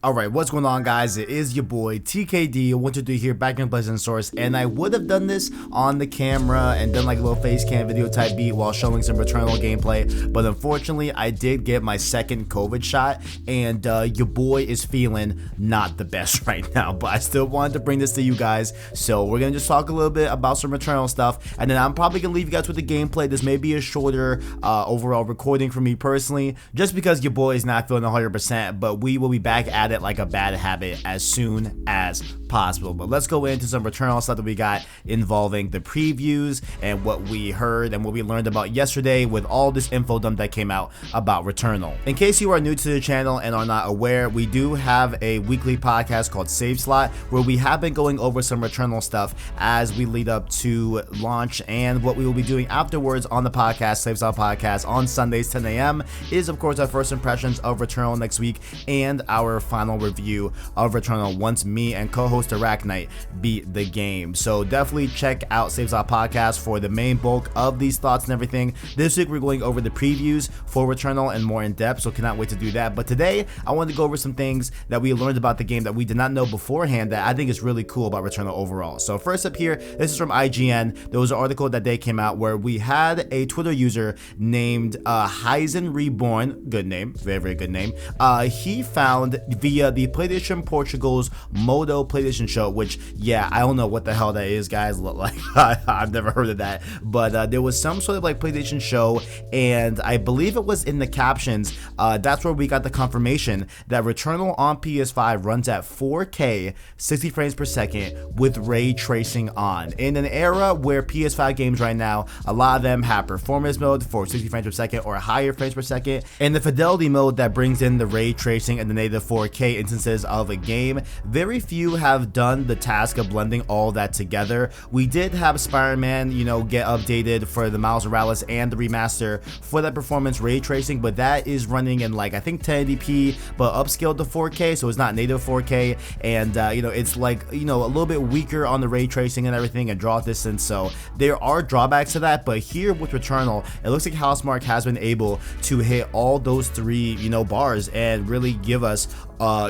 Alright, what's going on, guys? It is your boy TKD123 here, back in Pleasant Source, and I would have done this on the camera and done like a little face cam video type beat while showing some Returnal gameplay, but unfortunately I did get my second COVID shot, and your boy is feeling not the best right now, but I still wanted to bring this to you guys. So we're gonna just talk a little bit about some Returnal stuff, and then I'm probably gonna leave you guys with the gameplay. This may be a shorter overall recording for me personally, just because your boy is not feeling 100%, but we will be back at it like a bad habit as soon as possible. But let's go into some Returnal stuff that we got involving the previews and what we heard and what we learned about yesterday with all this info dump that came out about Returnal. In case you are new to the channel and are not aware, we do have a weekly podcast called Save Slot where we have been going over some Returnal stuff as we lead up to launch, and what we will be doing afterwards on the podcast, Save Slot podcast, on Sundays 10 a.m. is of course our first impressions of Returnal next week and our final review of Returnal once me and co-host Iraq Knight beat the game. So definitely check out Save Slot podcast for the main bulk of these thoughts and everything. This week we're going over the previews for Returnal and more in depth, so cannot wait to do that. But today I wanted to go over some things that we learned about the game that we did not know beforehand that I think is really cool about Returnal overall. So first up here, this is from IGN. There was an article that day came out where we had a Twitter user named Heisen Reborn, good name, very, very good name. He found via the PlayStation Portugal's Modo PlayStation Show, which, yeah, I don't know what the hell that is, guys. Like, I've never heard of that, but there was some sort of like PlayStation show, and I believe it was in the captions. That's where we got the confirmation that Returnal on PS5 runs at 4K 60 frames per second with ray tracing on. In an era where PS5 games right now, a lot of them have performance mode for 60 frames per second or higher frames per second, and the fidelity mode that brings in the ray tracing and the native 4K instances of a game. Very few have done the task of blending all that together. We did have Spider-Man, you know, get updated for the Miles Morales and the remaster for that performance ray tracing, but that is running in like I think 1080p but upscaled to 4K, so it's not native 4K, and you know, it's like, you know, a little bit weaker on the ray tracing and everything and draw distance, so there are drawbacks to that. But here with Returnal, it looks like Housemarque has been able to hit all those three, you know, bars and really give us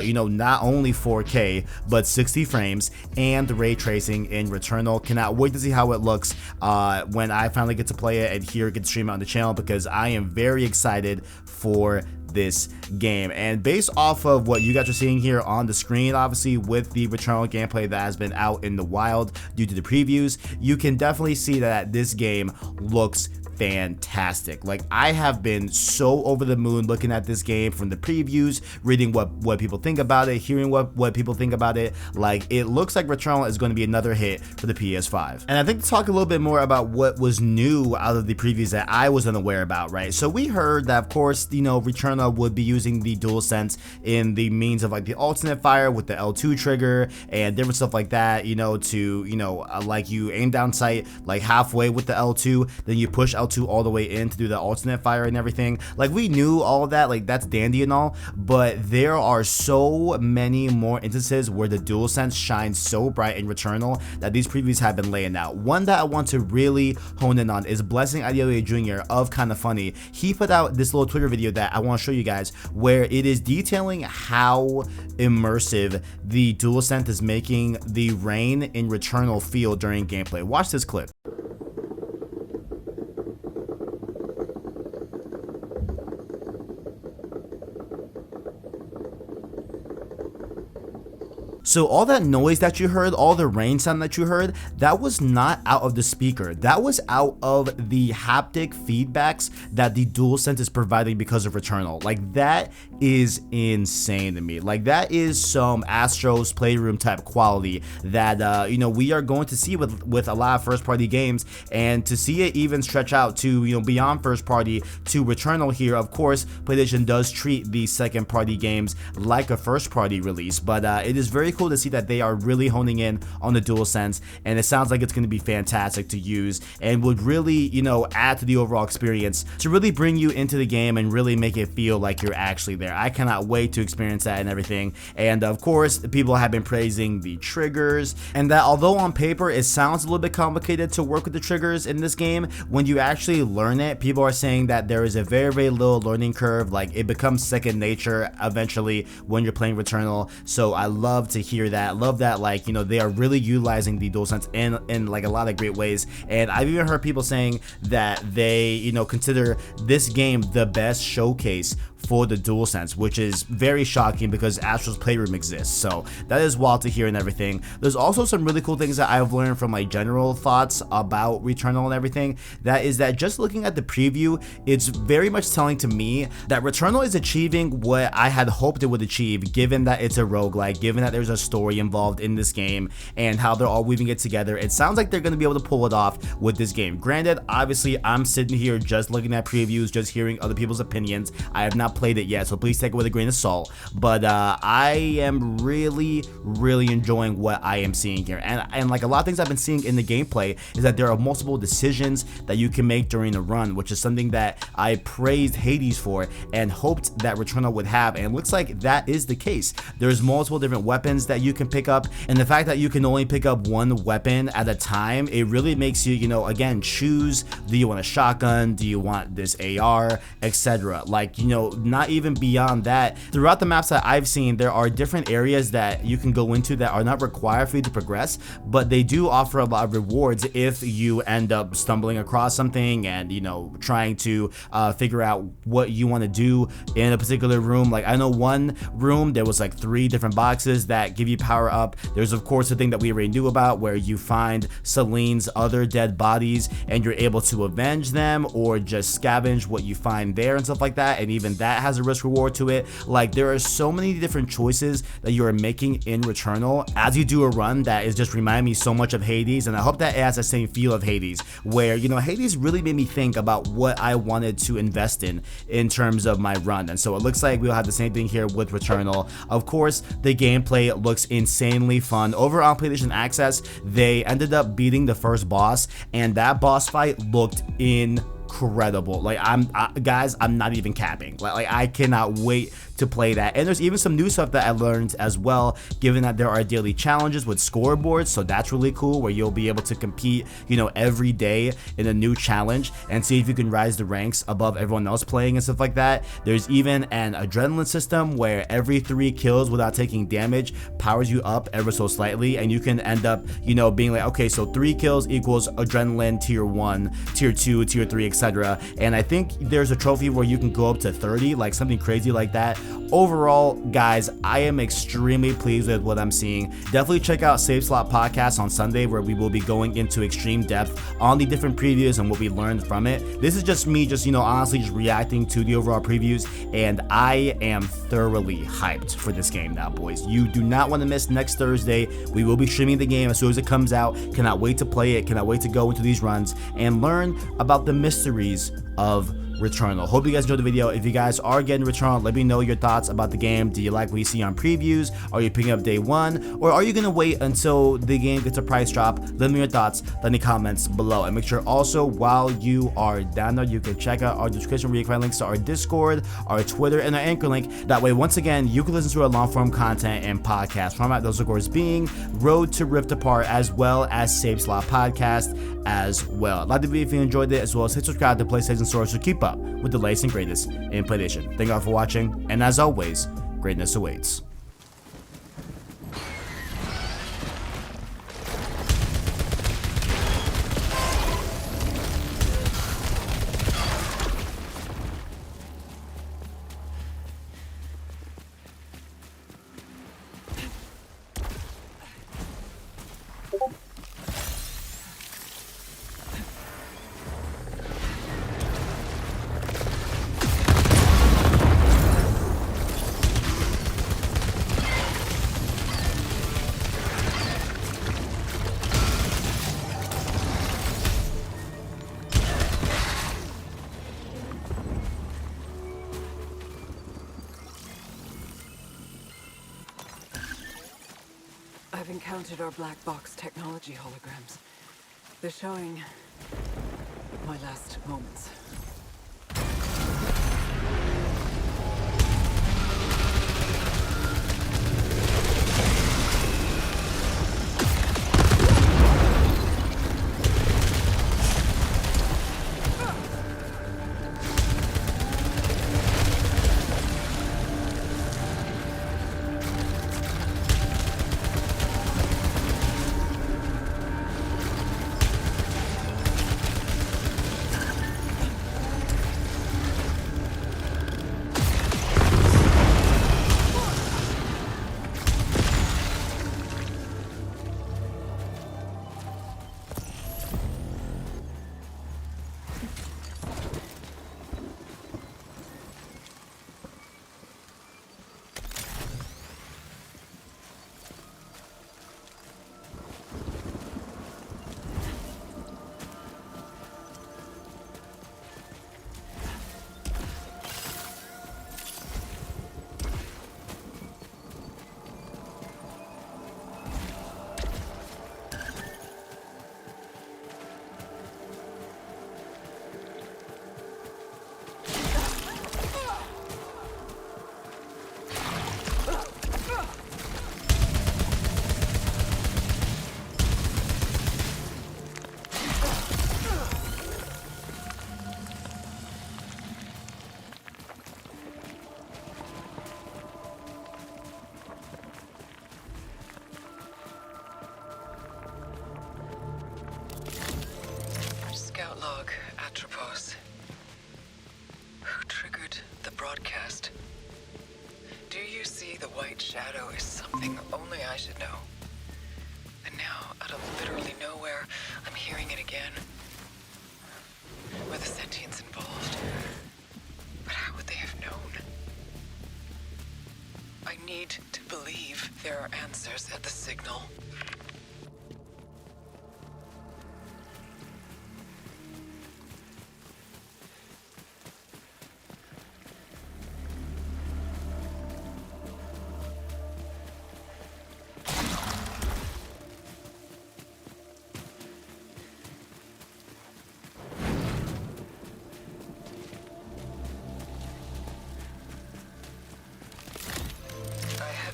you know, not only 4K but 60 frames and ray tracing in Returnal. Cannot wait to see how it looks when I finally get to play it and hear it get streamed on the channel, because I am very excited for this game. And based off of what you guys are seeing here on the screen, obviously with the Returnal gameplay that has been out in the wild due to the previews, you can definitely see that this game looks fantastic. Like, I have been so over the moon looking at this game from the previews, reading what people think about it, hearing what people think about it. Like, it looks like Returnal is going to be another hit for the PS5. And I think to talk a little bit more about what was new out of the previews that I was unaware about, right? So we heard that, of course, you know, Returnal would be using the DualSense in the means of like the alternate fire with the L2 trigger and different stuff like that, you know, to, you know, like you aim down sight like halfway with the L2, then you push L2 all the way in to do the alternate fire and everything. Like, we knew all of that, like that's dandy and all, but there are so many more instances where the DualSense shines so bright in Returnal that these previews have been laying out. One that I want to really hone in on is Blessing Adeoye Jr. of Kinda Funny. He put out this little Twitter video that I want to show you guys, where it is detailing how immersive the DualSense is making the rain in Returnal feel during gameplay. Watch this clip. So all that noise that you heard, all the rain sound that you heard, that was not out of the speaker. That was out of the haptic feedbacks that the DualSense is providing because of Returnal. Like, that is insane to me. Like, that is some Astro's Playroom type quality that you know, we are going to see with a lot of first-party games, and to see it even stretch out to, you know, beyond first-party to Returnal here. Of course, PlayStation does treat the second-party games like a first-party release, but it is very cool to see that they are really honing in on the DualSense, and it sounds like it's going to be fantastic to use and would really, you know, add to the overall experience to really bring you into the game and really make it feel like you're actually there. I cannot wait to experience that and everything. And of course, people have been praising the triggers, and that although on paper it sounds a little bit complicated to work with the triggers in this game, when you actually learn it, people are saying that there is a very low learning curve. Like, it becomes second nature eventually when you're playing Returnal. So I love to hear that. Love that, like, you know, they are really utilizing the DualSense in like a lot of great ways. And I've even heard people saying that they, you know, consider this game the best showcase for the DualSense, which is very shocking because Astral's Playroom exists. So that is wild to hear and everything. There's also some really cool things that I've learned from like general thoughts about Returnal and everything. That is that just looking at the preview, it's very much telling to me that Returnal is achieving what I had hoped it would achieve, given that it's a roguelike, given that there's a story involved in this game, and how they're all weaving it together. It sounds like they're going to be able to pull it off with this game. Granted, obviously, I'm sitting here just looking at previews, just hearing other people's opinions. I have not played it yet, so please take it with a grain of salt. But I am really enjoying what I am seeing here. And like a lot of things I've been seeing in the gameplay is that there are multiple decisions that you can make during the run, which is something that I praised Hades for and hoped that Returnal would have, and it looks like that is the case. There's multiple different weapons that you can pick up, and the fact that you can only pick up one weapon at a time, it really makes you, you know, again, choose, do you want a shotgun, do you want this AR, etc. Like, you know, not even beyond that, throughout the maps that I've seen, there are different areas that you can go into that are not required for you to progress, but they do offer a lot of rewards if you end up stumbling across something and, you know, trying to figure out what you want to do in a particular room. Like, I know one room, there was like 3 different boxes that give you power up. There's of course the thing that we already knew about, where you find Celine's other dead bodies and you're able to avenge them or just scavenge what you find there and stuff like that, and even that has a risk reward to it. Like, there are so many different choices that you are making in Returnal as you do a run that is just reminding me so much of Hades, and I hope that it has the same feel of Hades, where, you know, Hades really made me think about what I wanted to invest in terms of my run. And so it looks like we'll have the same thing here with Returnal. Of course, the gameplay looks insanely fun. Over on PlayStation Access, they ended up beating the first boss, and that boss fight looked incredible. Like, guys, I'm not even capping. Like I cannot wait to play that. And there's even some new stuff that I learned as well, given that there are daily challenges with scoreboards, so that's really cool, where you'll be able to compete, you know, every day in a new challenge and see if you can rise the ranks above everyone else playing and stuff like that. There's even an adrenaline system where every 3 kills without taking damage powers you up ever so slightly, and you can end up, you know, being like, okay, so 3 kills equals adrenaline tier 1, tier 2, tier 3, etc. And I think there's a trophy where you can go up to 30, like something crazy like that. Overall, guys, I am extremely pleased with what I'm seeing. Definitely check out Save Slot Podcast on Sunday, where we will be going into extreme depth on the different previews and what we learned from it. This is just me, just, you know, honestly just reacting to the overall previews, and I am thoroughly hyped for this game now, boys. You do not want to miss next Thursday. We will be streaming the game as soon as it comes out. Cannot wait to play it. Cannot wait to go into these runs and learn about the mysteries of Returnal. Hope you guys enjoyed the video. If you guys are getting Returnal, let me know your thoughts about the game. Do you like what you see on previews? Are you picking up day 1, or are you gonna wait until the game gets a price drop? Let me know your thoughts in the comments below, and make sure also, while you are down there, you can check out our description where you can find links to our Discord, our Twitter, and our Anchor link. That way, once again, you can listen to our long form content and podcast format, those of course being Road to Rift Apart, as well as Save Slot Podcast as well. I'd like to be if you enjoyed it, as well as hit subscribe to PlayStation Source to keep up with the latest and greatest in PlayStation. Thank you all for watching, and as always, greatness awaits. I've encountered our black box technology holograms. They're showing my last moments. Shadow is something only I should know. And now, out of literally nowhere, I'm hearing it again. Were the sentients involved? But how would they have known? I need to believe there are answers at the signal.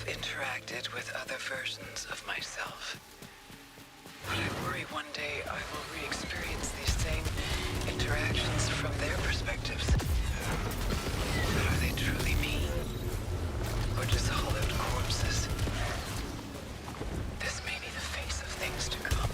Interacted with other versions of myself. But I worry one day I will re-experience these same interactions from their perspectives. But are they truly me? Or just hollowed corpses? This may be the face of things to come.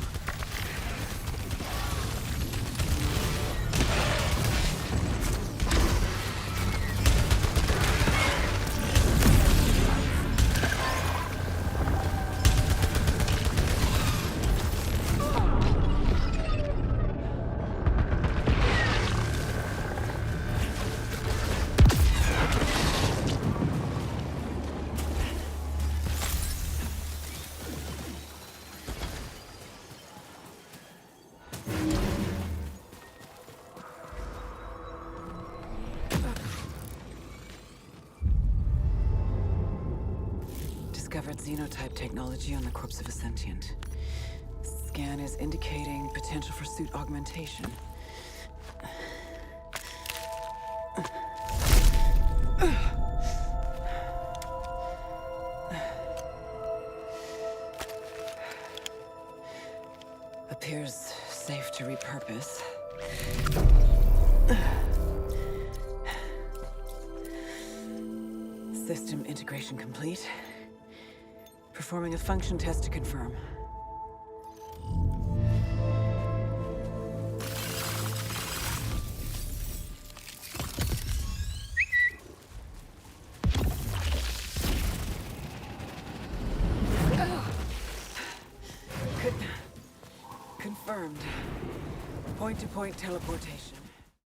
Discovered xenotype technology on the corpse of a sentient. Scan is indicating potential for suit augmentation. Appears safe to repurpose. System integration complete. Performing a function test to confirm. Confirmed. Point-to-point teleportation.